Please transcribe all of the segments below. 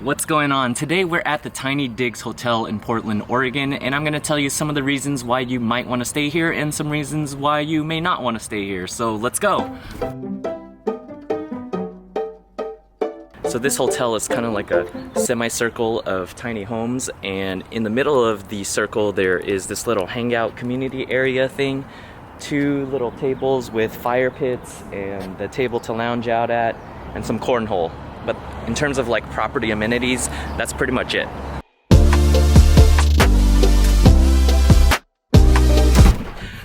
What's going on? Today we're at the Tiny Digs Hotel in Portland, Oregon, and I'm going to tell you some of the reasons why you might want to stay here and some reasons why you may not want to stay here. So let's go! So this hotel is kind of like a semicircle of tiny homes, and in the middle of the circle there is this little hangout community area thing. 2 little tables with fire pits and the table to lounge out at and some cornhole. But in terms of like property amenities, that's pretty much it.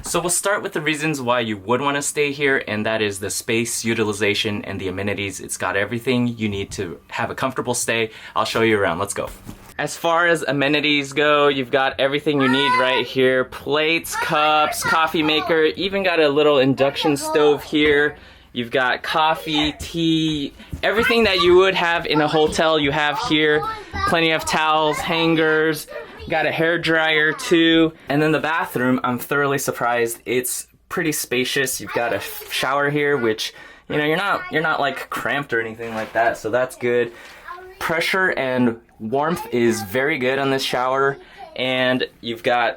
So we'll start with the reasons why you would want to stay here, and that is the space utilization and the amenities. It's got everything you need to have a comfortable stay. I'll show you around. Let's go. As far as amenities go, you've got everything you need right here. Plates, cups, coffee maker, even got a little induction stove here. You've got coffee, tea, everything that you would have in a hotel you have here. Plenty of towels, hangers, got a hair dryer too. And then the bathroom, I'm thoroughly surprised. It's pretty spacious. You've got a shower here, which, you know, you're not like cramped or anything like that, so that's good. Pressure and warmth is very good on this shower, and you've got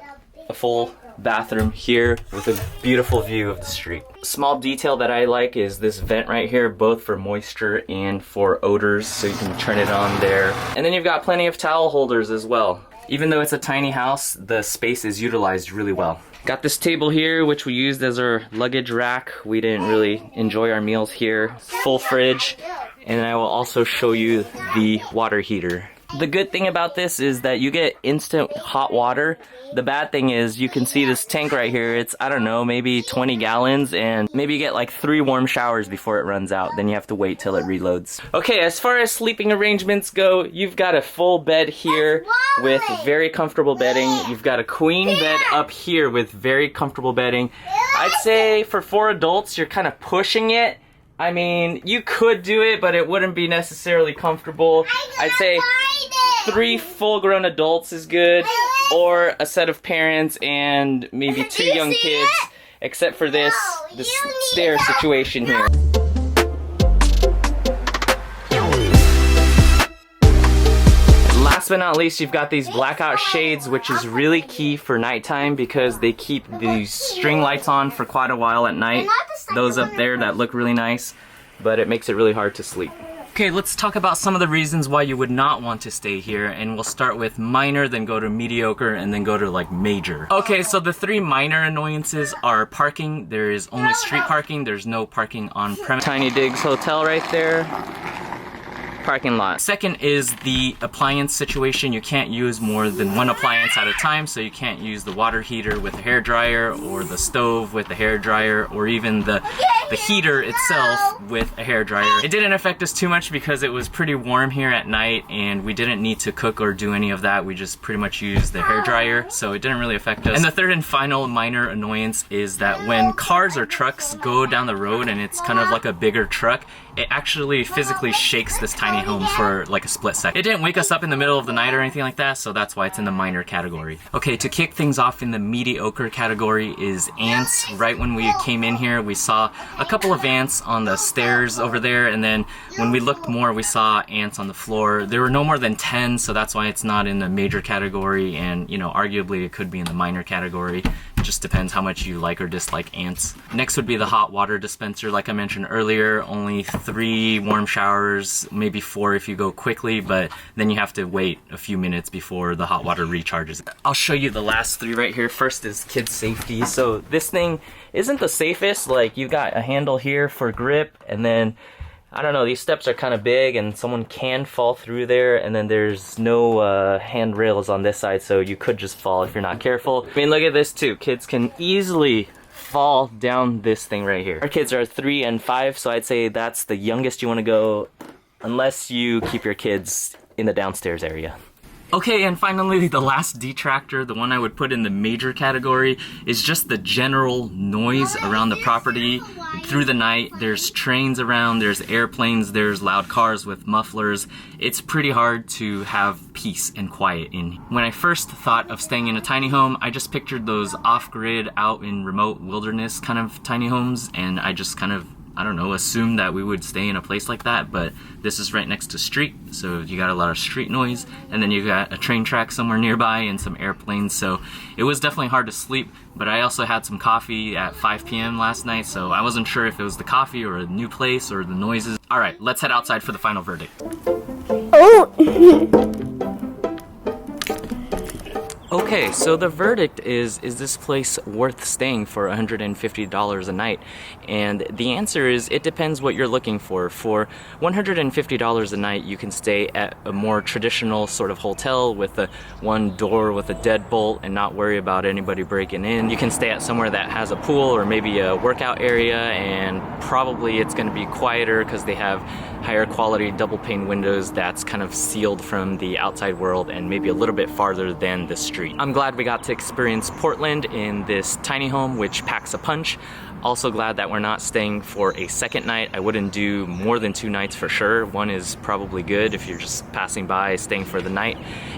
a full bathroom here with a beautiful view of the street. Small detail that I like is this vent right here, both for moisture and for odors, so you can turn it on there. And then you've got plenty of towel holders as well. Even though it's a tiny house, the space is utilized really well. Got this table here, which we used as our luggage rack. We didn't really enjoy our meals here. Full fridge, and I will also show you the water heater. The good thing about this is that you get instant hot water. The bad thing is you can see this tank right here. It's, I don't know, maybe 20 gallons, and maybe you get like 3 warm showers before it runs out. Then you have to wait till it reloads. Okay, as far as sleeping arrangements go, you've got a full bed here with very comfortable bedding. You've got a queen bed up here with very comfortable bedding. I'd say for 4 adults, you're kind of pushing it. I mean, you could do it, but it wouldn't be necessarily comfortable. I'd say 3 full-grown adults is good, or a set of parents and maybe 2 young kids, except for this stair situation here. Last but not least, you've got these blackout shades, which is really key for nighttime because they keep these string lights on for quite a while at night. Those up there that look really nice, but it makes it really hard to sleep. Okay, let's talk about some of the reasons why you would not want to stay here, and we'll start with minor, then go to mediocre, and then go to like major. Okay, so the 3 minor annoyances are parking. There is only street parking. There's no parking on premise. Tiny Digs Hotel right there. Parking lot. Second is the appliance situation. You can't use more than 1 appliance at a time, so you can't use the water heater with the hair dryer, or the stove with the hair dryer, or even the heater itself with a hair dryer. It didn't affect us too much because it was pretty warm here at night and we didn't need to cook or do any of that. We just pretty much used the hair dryer, so it didn't really affect us. And the third and final minor annoyance is that when cars or trucks go down the road and it's kind of like a bigger truck, it actually physically shakes this tiny home for like a split second. It didn't wake us up in the middle of the night or anything like that, so that's why it's in the minor category. Okay, to kick things off in the mediocre category is ants. Right when we came in here, we saw a couple of ants on the stairs over there, and then when we looked more, we saw ants on the floor. There were no more than 10, so that's why it's not in the major category, and you know, arguably it could be in the minor category. It just depends how much you like or dislike ants. Next would be the hot water dispenser. Like I mentioned earlier, only 3 warm showers, maybe 4 if you go quickly, but then you have to wait a few minutes before the hot water recharges. I'll show you the last 3 right here. First is kids safety. So this thing isn't the safest. Like, you've got a handle here for grip, and then I don't know, these steps are kind of big and someone can fall through there, and then there's no handrails on this side, so you could just fall if you're not careful. I mean, look at this too. Kids can easily fall down this thing right here. Our kids are 3 and 5, so I'd say that's the youngest you want to go, unless you keep your kids in the downstairs area. Okay, and finally, the last detractor, the one I would put in the major category, is just the general noise around the property. Through the night, there's trains around, there's airplanes, there's loud cars with mufflers. It's pretty hard to have peace and quiet in. When I first thought of staying in a tiny home, I just pictured those off-grid, out in remote wilderness kind of tiny homes, and I just kind of I don't know, assume that we would stay in a place like that, but this is right next to street, so you got a lot of street noise, and then you got a train track somewhere nearby and some airplanes, so it was definitely hard to sleep. But I also had some coffee at 5 p.m. last night, so I wasn't sure if it was the coffee or a new place or the noises. All right, let's head outside for the final verdict. Oh. Okay, so the verdict is this place worth staying for $150 a night? And the answer is, it depends what you're looking for. For $150 a night, you can stay at a more traditional sort of hotel with a one door with a deadbolt and not worry about anybody breaking in. You can stay at somewhere that has a pool or maybe a workout area, and probably it's going to be quieter because they have higher quality double pane windows that's kind of sealed from the outside world and maybe a little bit farther than the street. I'm glad we got to experience Portland in this tiny home which packs a punch. Also glad that we're not staying for a second night. I wouldn't do more than 2 nights for sure. One is probably good if you're just passing by, staying for the night.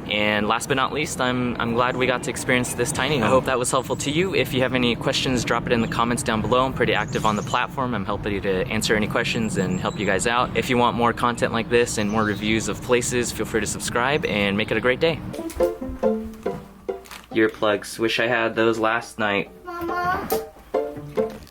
And last but not least, I'm glad we got to experience this tiny home. I hope that was helpful to you. If you have any questions, drop it in the comments down below. I'm pretty active on the platform. I'm happy to answer any questions and help you guys out. If you want more content like this and more reviews of places, feel free to subscribe and make it a great day. Earplugs. Wish I had those last night. Mama.